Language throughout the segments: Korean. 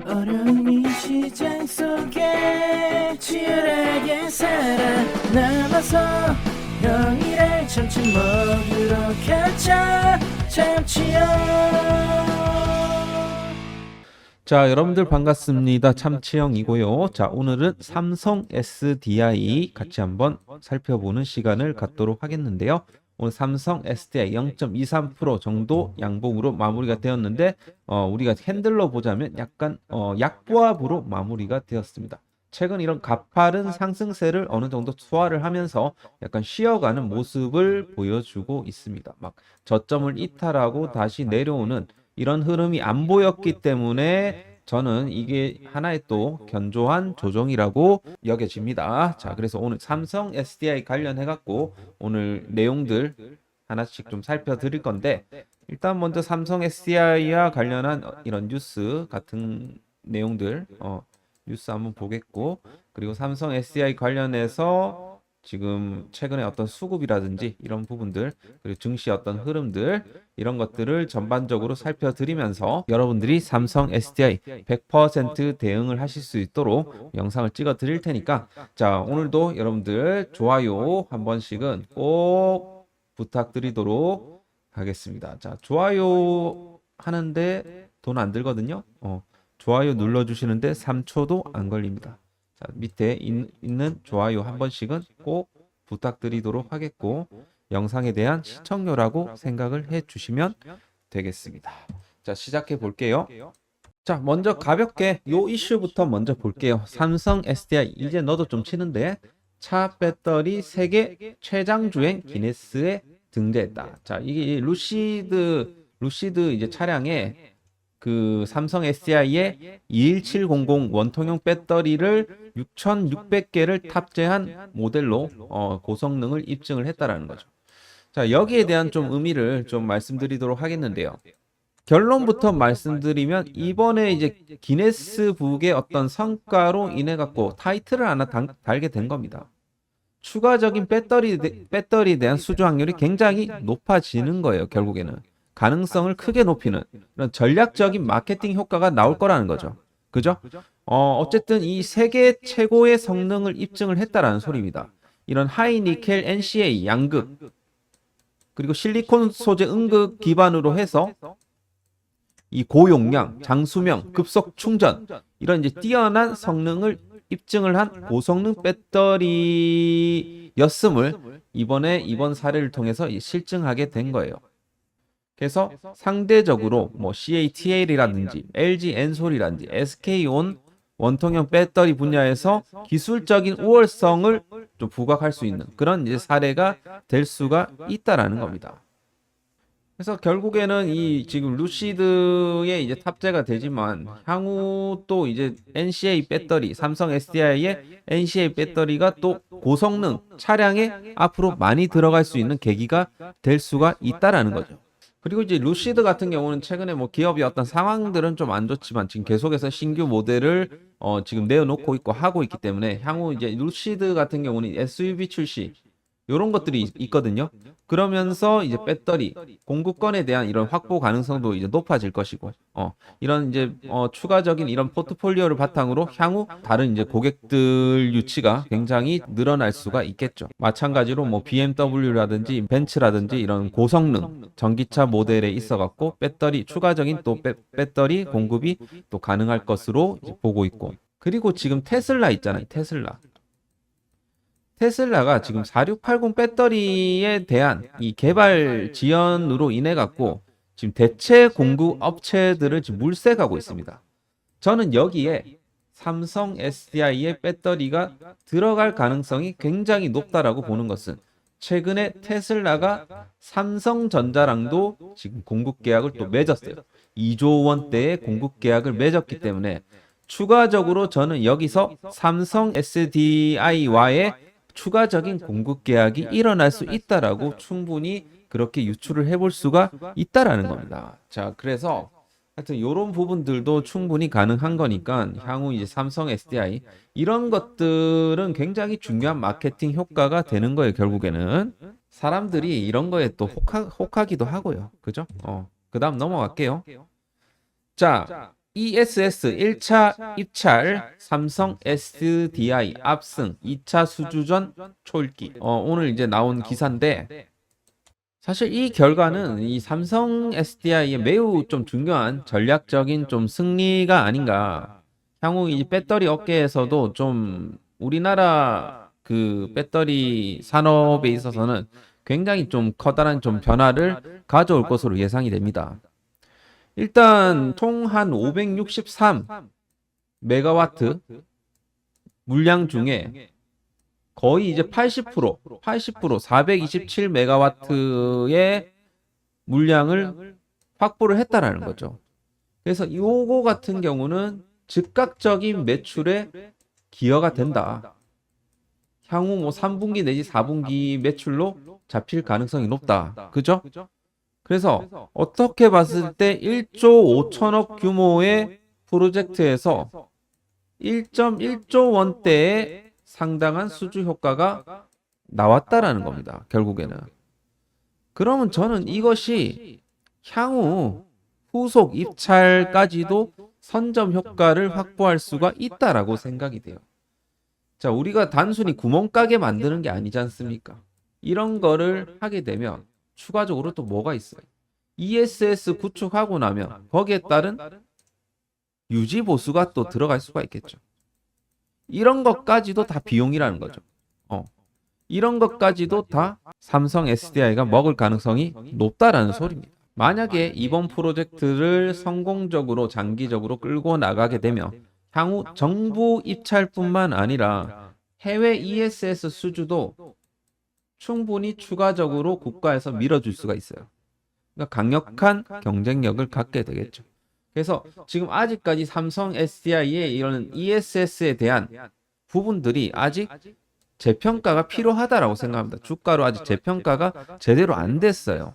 어려운 이 시장 속에 치열하게 살아남아서 평일에 점심 먹으러 가자 참치형. 자, 여러분들 반갑습니다. 참치형이고요. 자, 오늘은 삼성 SDI 같이 한번 살펴보는 시간을 갖도록 하겠는데요. 오늘 삼성 SDI 0.23% 정도 양봉으로 마무리가 되었는데 우리가 핸들로 보자면 약간 약보합으로 마무리가 되었습니다. 최근 이런 가파른 상승세를 어느 정도 소화를 하면서 약간 쉬어가는 모습을 보여주고 있습니다. 막 저점을 이탈하고 다시 내려오는 이런 흐름이 안 보였기 때문에 저는 이게 하나의 또 견조한 조정이라고 여겨집니다. 자, 그래서 오늘 삼성 SDI 관련해 갖고 오늘 내용들 하나씩 좀 살펴드릴 건데, 일단 먼저 삼성 SDI와 관련한 이런 뉴스 같은 내용들 뉴스 한번 보겠고, 그리고 삼성 SDI 관련해서 지금 최근에 어떤 수급이라든지 이런 부분들, 그리고 증시 어떤 흐름들, 이런 것들을 전반적으로 살펴드리면서 여러분들이 삼성 SDI 100% 대응을 하실 수 있도록 영상을 찍어 드릴 테니까, 자, 오늘도 여러분들 좋아요 한 번씩은 꼭 부탁드리도록 하겠습니다. 자, 좋아요 하는데 돈 안 들거든요. 좋아요 눌러주시는데 3초도 안 걸립니다. 자, 밑에 있는 좋아요 한 번씩은 꼭 부탁드리도록 하겠고, 영상에 대한 시청료라고 생각을 해 주시면 되겠습니다. 자, 시작해 볼게요. 자, 먼저 가볍게 요 이슈부터 먼저 볼게요. 삼성 SDI 이제 너도 좀 치는데, 차 배터리 세계 최장 주행 기네스에 등재했다. 자, 이게 루시드 이제 차량에 그 삼성 SDI의 21700 원통형 배터리를 6600개를 탑재한 모델로 고성능을 입증을 했다라는 거죠. 자, 여기에 대한 좀 의미를 좀 말씀드리도록 하겠는데요. 결론부터 말씀드리면 이번에 이제 기네스북의 어떤 성과로 인해 갖고 타이틀을 하나 달게 된 겁니다. 추가적인 배터리에 대한 수주 확률이 굉장히 높아지는 거예요. 결국에는 가능성을 크게 높이는 이런 전략적인 마케팅 효과가 나올 거라는 거죠. 그죠? 어쨌든 이 세계 최고의 성능을 입증을 했다라는 소리입니다. 이런 하이니켈 NCA 양극, 그리고 실리콘 소재 음극 기반으로 해서 이 고용량, 장수명, 급속 충전, 이런 이제 뛰어난 성능을 입증을 한 고성능 배터리였음을 이번 사례를 통해서 실증하게 된 거예요. 그래서 상대적으로 뭐 CATL이라든지 LG 엔솔이라든지 SK온 원통형 배터리 분야에서 기술적인 우월성을 좀 부각할 수 있는 그런 이제 사례가 될 수가 있다라는 겁니다. 그래서 결국에는 이 지금 루시드에 이제 탑재가 되지만 향후 또 이제 NCA 배터리, 삼성 SDI의 NCA 배터리가 또 고성능 차량에 앞으로 많이 들어갈 수 있는 계기가 될 수가 있다라는 거죠. 그리고 이제 루시드 같은 경우는 최근에 뭐 기업의 어떤 상황들은 좀 안 좋지만 지금 계속해서 신규 모델을 지금 내어놓고 있고 하고 있기 때문에 향후 이제 루시드 같은 경우는 SUV 출시 이런 것들이 있거든요. 그러면서 이제 배터리 공급권에 대한 이런 확보 가능성도 이제 높아질 것이고, 이런 이제 추가적인 이런 포트폴리오를 바탕으로 향후 다른 이제 고객들 유치가 굉장히 늘어날 수가 있겠죠. 마찬가지로 뭐 BMW라든지 벤츠라든지 이런 고성능 전기차 모델에 있어갖고 배터리 추가적인 또 배터리 공급이 또 가능할 것으로 이제 보고 있고, 그리고 지금 테슬라 있잖아요. 테슬라가 지금 4680 배터리에 대한 이 개발 지연으로 인해 갖고 지금 대체 공급 업체들을 지금 물색하고 있습니다. 저는 여기에 삼성 SDI의 배터리가 들어갈 가능성이 굉장히 높다라고 보는 것은, 최근에 테슬라가 삼성전자랑도 지금 공급 계약을 또 맺었어요. 2조 원대의 공급 계약을 맺었기 때문에 추가적으로 저는 여기서 삼성 SDI와의 추가적인 공급 계약이 일어날 수 있다라고 충분히 그렇게 유추를 해볼 수가 있다라는 겁니다. 자, 그래서 하여튼 이런 부분들도 충분히 가능한 거니까 향후 이제 삼성 SDI 이런 것들은 굉장히 중요한 마케팅 효과가 되는 거예요. 결국에는 사람들이 이런 거에 또 혹하기도 하고요. 그죠? 그 다음 넘어갈게요. 자, ESS 1차 입찰 삼성 SDI 압승 2차 수주전 초읽기. 오늘 이제 나온 기사인데 사실 이 결과는 이 삼성 SDI의 매우 좀 중요한 전략적인 좀 승리가 아닌가. 향후 이 배터리 업계에서도 좀 우리나라 그 배터리 산업에 있어서는 굉장히 좀 커다란 좀 변화를 가져올 것으로 예상이 됩니다. 일단 총 한 563 메가와트 물량 중에 거의 이제 80% 427 메가와트의 물량을 확보를 했다라는 거죠. 그래서 요거 같은 경우는 즉각적인 매출에 기여가 된다. 향후 뭐 3분기 내지 4분기 매출로 잡힐 가능성이 높다. 그죠? 그래서 어떻게 봤을 때 1조 5천억 규모의 프로젝트에서 1.1조 원대의 상당한 수주 효과가 나왔다라는 겁니다. 결국에는. 그러면 저는 이것이 향후 후속 입찰까지도 선점 효과를 확보할 수가 있다라고 생각이 돼요. 자, 우리가 단순히 구멍가게 만드는 게 아니지 않습니까? 이런 거를 하게 되면 추가적으로 또 뭐가 있어요? ESS 구축하고 나면 거기에 따른 유지 보수가 또 들어갈 수가 있겠죠. 이런 것까지도 다 비용이라는 거죠. 이런 것까지도 다 삼성 SDI가 먹을 가능성이 높다라는 소리입니다. 만약에 이번 프로젝트를 성공적으로 장기적으로 끌고 나가게 되면 향후 정부 입찰뿐만 아니라 해외 ESS 수주도 충분히 추가적으로 국가에서 밀어줄 수가 있어요. 그러니까 강력한 경쟁력을 갖게 되겠죠. 그래서 지금 아직까지 삼성 SDI의 이런 ESS에 대한 부분들이 아직 재평가가 필요하다라고 생각합니다. 주가로 아직 재평가가 제대로 안 됐어요.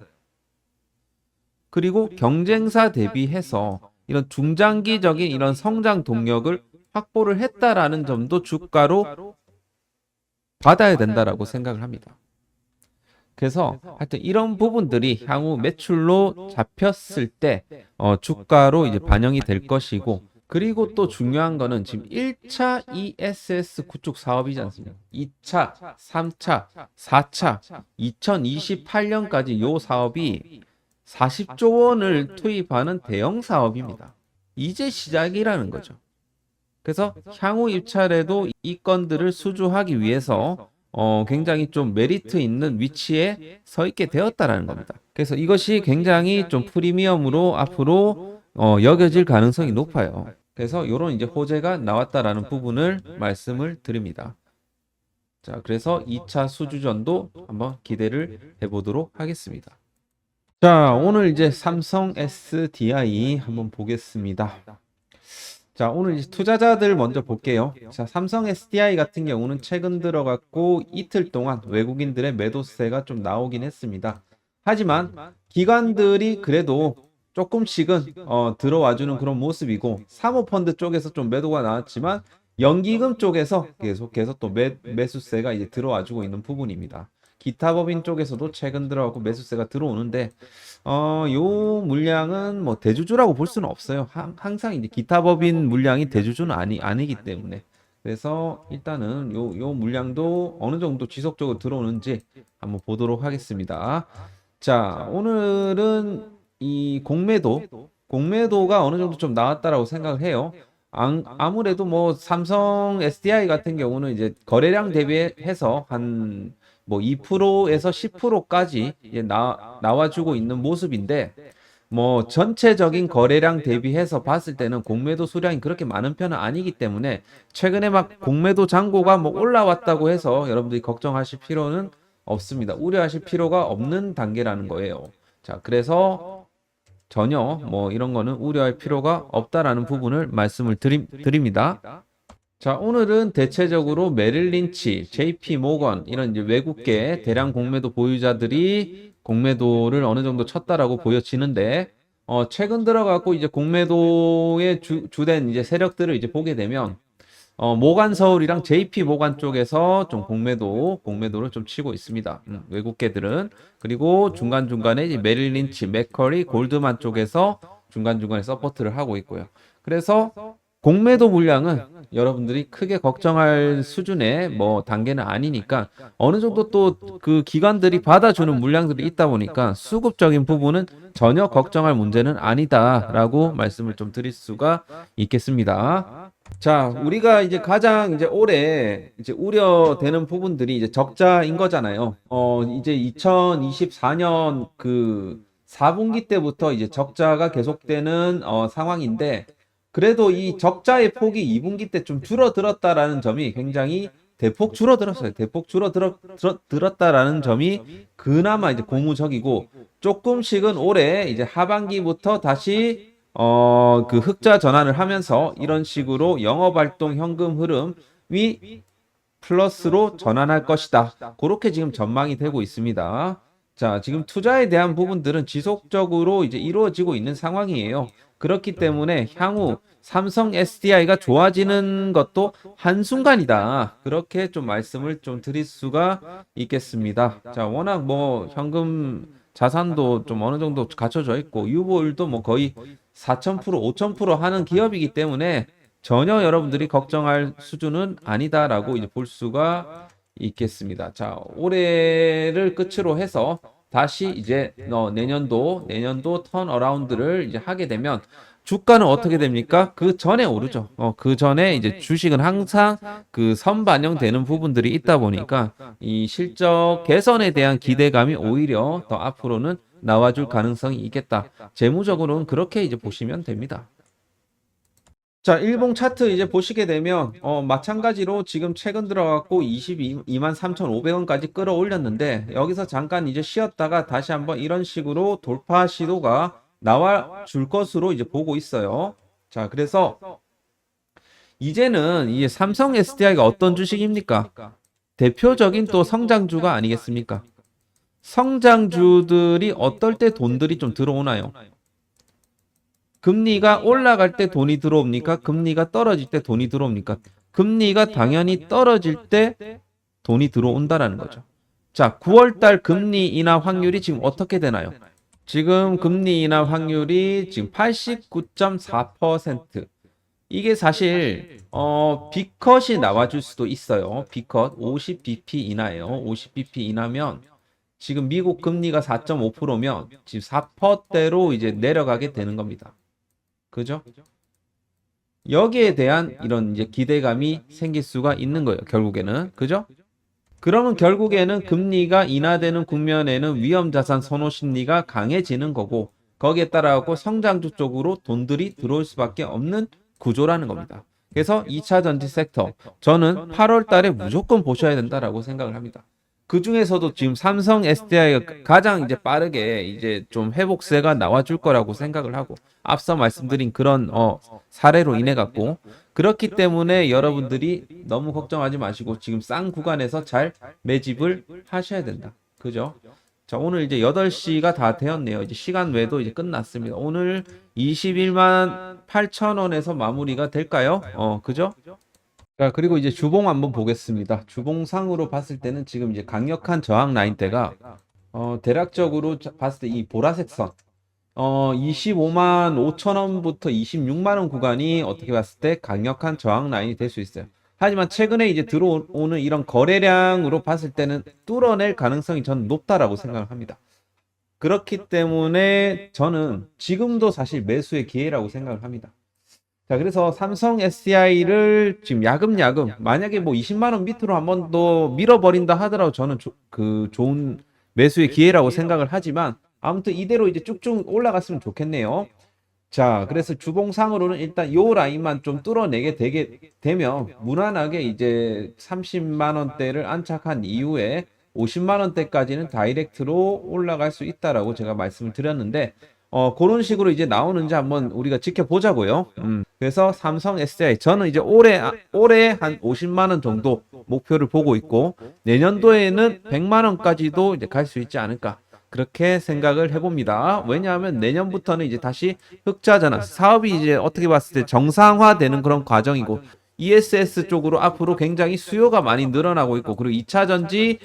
그리고 경쟁사 대비해서 이런 중장기적인 이런 성장 동력을 확보를 했다라는 점도 주가로 받아야 된다라고 생각을 합니다. 그래서 하여튼 이런 부분들이 향후 매출로 잡혔을 때 주가로 이제 반영이 될 것이고, 그리고 또 중요한 거는 지금 1차 ESS 구축 사업이지 않습니까? 2차, 3차, 4차, 2028년까지 요 사업이 40조 원을 투입하는 대형 사업입니다. 이제 시작이라는 거죠. 그래서 향후 입찰에도 이 건들을 수주하기 위해서 굉장히 좀 메리트 있는 위치에 서 있게 되었다라는 겁니다. 그래서 이것이 굉장히 좀 프리미엄으로 앞으로 여겨질 가능성이 높아요. 그래서 이런 이제 호재가 나왔다라는 부분을 말씀을 드립니다. 자, 그래서 2차 수주전도 한번 기대를 해보도록 하겠습니다. 자, 오늘 이제 삼성 SDI 한번 보겠습니다. 자, 오늘 이제 투자자들 먼저 볼게요. 자, 삼성 SDI 같은 경우는 최근 들어갔고 이틀 동안 외국인들의 매도세가 좀 나오긴 했습니다. 하지만 기관들이 그래도 조금씩은 들어와주는 그런 모습이고, 사모펀드 쪽에서 좀 매도가 나왔지만 연기금 쪽에서 계속해서 또 매수세가 이제 들어와주고 있는 부분입니다. 기타 법인 쪽에서도 최근 들어가고 매수세가 들어오는데 요 물량은 뭐 대주주라고 볼 수는 없어요. 항상 이제 기타 법인 물량이 대주주는 아니기 때문에. 그래서 일단은 요 물량도 어느 정도 지속적으로 들어오는지 한번 보도록 하겠습니다. 자, 오늘은 이 공매도가 어느 정도 좀 나왔다라고 생각을 해요. 아무래도 뭐 삼성 SDI 같은 경우는 이제 거래량 대비해서 한 뭐 2%에서 10%까지 이제 나와주고 있는 모습인데, 뭐 전체적인 거래량 대비해서 봤을 때는 공매도 수량이 그렇게 많은 편은 아니기 때문에 최근에 막 공매도 잔고가 뭐 올라왔다고 해서 여러분들이 걱정하실 필요는 없습니다. 우려하실 필요가 없는 단계라는 거예요. 자, 그래서 전혀 뭐 이런 거는 우려할 필요가 없다라는 부분을 말씀을 드립니다. 자, 오늘은 대체적으로 메릴 린치, JP 모건 이런 이제 외국계 대량 공매도 보유자들이 공매도를 어느 정도 쳤다라고 보여지는데, 최근 들어가고 이제 공매도의 주된 이제 세력들을 이제 보게 되면 모간 서울이랑 JP 모간 쪽에서 좀 공매도를 좀 치고 있습니다. 외국계들은. 그리고 중간중간에 이제 메릴 린치, 맥커리, 골드만 쪽에서 중간중간에 서포트를 하고 있고요. 그래서 공매도 물량은 여러분들이 크게 걱정할 수준의 뭐 단계는 아니니까 어느 정도 또 그 기관들이 받아주는 물량들이 있다 보니까 수급적인 부분은 전혀 걱정할 문제는 아니다라고 말씀을 좀 드릴 수가 있겠습니다. 자, 우리가 이제 가장 이제 올해 이제 우려되는 부분들이 이제 적자인 거잖아요. 이제 2024년 그 4분기 때부터 이제 적자가 계속되는 상황인데 그래도 이 적자의 폭이 2분기 때 좀 줄어들었다라는 점이 굉장히 대폭 줄어들었어요. 대폭 줄어들었다라는 점이 그나마 이제 고무적이고 조금씩은 올해 이제 하반기부터 다시 그 흑자 전환을 하면서 이런 식으로 영업활동 현금 흐름이 플러스로 전환할 것이다. 그렇게 지금 전망이 되고 있습니다. 자, 지금 투자에 대한 부분들은 지속적으로 이제 이루어지고 있는 상황이에요. 그렇기 때문에 향후 삼성 SDI가 좋아지는 것도 한순간이다. 그렇게 좀 말씀을 좀 드릴 수가 있겠습니다. 자, 워낙 뭐 현금 자산도 좀 어느 정도 갖춰져 있고 유보율도 뭐 거의 4,000%, 5,000% 하는 기업이기 때문에 전혀 여러분들이 걱정할 수준은 아니다라고 이제 볼 수가 있겠습니다. 자, 올해를 끝으로 해서 다시 이제 내년도 턴어라운드를 이제 하게 되면 주가는 어떻게 됩니까? 그 전에 오르죠. 그 전에 이제 주식은 항상 그 선반영되는 부분들이 있다 보니까 이 실적 개선에 대한 기대감이 오히려 더 앞으로는 나와줄 가능성이 있겠다. 재무적으로는 그렇게 이제 보시면 됩니다. 자, 일봉 차트 이제 보시게 되면 마찬가지로 지금 최근 들어갔고 22만 3,500원까지 끌어올렸는데 여기서 잠깐 이제 쉬었다가 다시 한번 이런 식으로 돌파 시도가 나와 줄 것으로 이제 보고 있어요. 자, 그래서 이제는 이 삼성 SDI가 어떤 주식입니까? 대표적인 또 성장주가 아니겠습니까? 성장주들이 어떨 때 돈들이 좀 들어오나요? 금리가 올라갈 때 돈이 들어옵니까? 금리가 떨어질 때 돈이 들어옵니까? 금리가 당연히 떨어질 때 돈이 들어온다라는 거죠. 자, 9월달 금리 인하 확률이 지금 어떻게 되나요? 지금 금리 인하 확률이 지금 89.4%. 이게 사실 B컷이 나와줄 수도 있어요. B컷 50bp 인하예요. 50bp 인하면 지금 미국 금리가 4.5%면 지금 4%대로 이제 내려가게 되는 겁니다. 그죠? 여기에 대한 이런 이제 기대감이 생길 수가 있는 거예요. 결국에는. 그죠? 그러면 결국에는 금리가 인하되는 국면에는 위험자산 선호 심리가 강해지는 거고 거기에 따라서 성장주 쪽으로 돈들이 들어올 수밖에 없는 구조라는 겁니다. 그래서 2차 전지 섹터 저는 8월 달에 무조건 보셔야 된다라고 생각을 합니다. 그 중에서도 지금 삼성 SDI가 가장 이제 빠르게 이제 좀 회복세가 나와줄 거라고 생각을 하고 앞서 말씀드린 그런 사례로 인해 갖고 그렇기 때문에 여러분들이 너무 걱정하지 마시고 지금 싼 구간에서 잘 매집을 하셔야 된다. 그죠? 자, 오늘 이제 8시가 다 되었네요. 이제 시간 외도 이제 끝났습니다. 오늘 21만 8천원에서 마무리가 될까요? 그죠? 자, 그리고 이제 주봉 한번 보겠습니다. 주봉상으로 봤을 때는 지금 이제 강력한 저항 라인대가 대략적으로 봤을 때 이 보라색 선 25만 5천 원부터 26만 원 구간이 어떻게 봤을 때 강력한 저항 라인이 될 수 있어요. 하지만 최근에 이제 들어오는 이런 거래량으로 봤을 때는 뚫어낼 가능성이 저는 높다라고 생각을 합니다. 그렇기 때문에 저는 지금도 사실 매수의 기회라고 생각을 합니다. 자, 그래서 삼성 SDI를 지금 야금야금 만약에 뭐 20만 원 밑으로 한 번 더 밀어버린다 하더라도 저는 좋은 매수의 기회라고 생각을 하지만 아무튼 이대로 이제 쭉쭉 올라갔으면 좋겠네요. 자, 그래서 주봉상으로는 일단 요 라인만 좀 뚫어내게 되면 무난하게 이제 30만 원대를 안착한 이후에 50만 원대까지는 다이렉트로 올라갈 수 있다라고 제가 말씀을 드렸는데 그런 식으로 이제 나오는지 한번 우리가 지켜보자고요. 그래서 삼성 SDI 저는 이제 올해 한 50만 원 정도 목표를 보고 있고 내년도에는 100만 원까지도 이제 갈 수 있지 않을까. 그렇게 생각을 해봅니다. 왜냐하면 내년부터는 이제 다시 흑자전환 사업이 이제 어떻게 봤을 때 정상화되는 그런 과정이고 ESS 쪽으로 앞으로 굉장히 수요가 많이 늘어나고 있고 그리고 2차 전지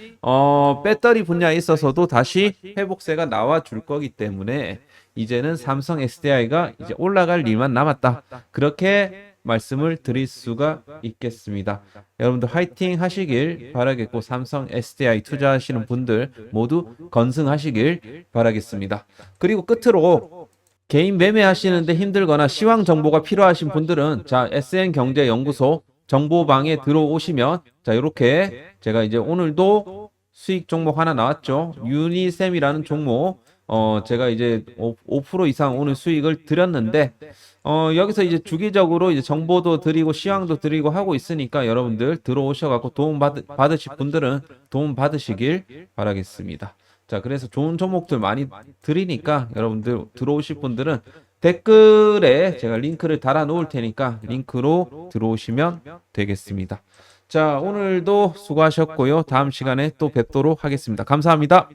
배터리 분야에 있어서도 다시 회복세가 나와 줄 거기 때문에 이제는 삼성 SDI가 이제 올라갈 일만 남았다. 그렇게 말씀을 드릴 수가 있겠습니다. 여러분들 화이팅 하시길 바라겠고 삼성 SDI 투자하시는 분들 모두 건승하시길 바라겠습니다. 그리고 끝으로 개인 매매하시는데 힘들거나 시황 정보가 필요하신 분들은 자 SN경제연구소 정보방에 들어오시면 자 이렇게 제가 이제 오늘도 수익 종목 하나 나왔죠. 유니셈이라는 종목 제가 이제 5% 이상 오늘 수익을 드렸는데 여기서 이제 주기적으로 이제 정보도 드리고 시황도 드리고 하고 있으니까 여러분들 들어오셔갖고 도움 받으실 분들은 도움 받으시길 바라겠습니다. 자, 그래서 좋은 종목들 많이 드리니까 여러분들 들어오실 분들은 댓글에 제가 링크를 달아 놓을 테니까 링크로 들어오시면 되겠습니다. 자, 오늘도 수고하셨고요. 다음 시간에 또 뵙도록 하겠습니다. 감사합니다.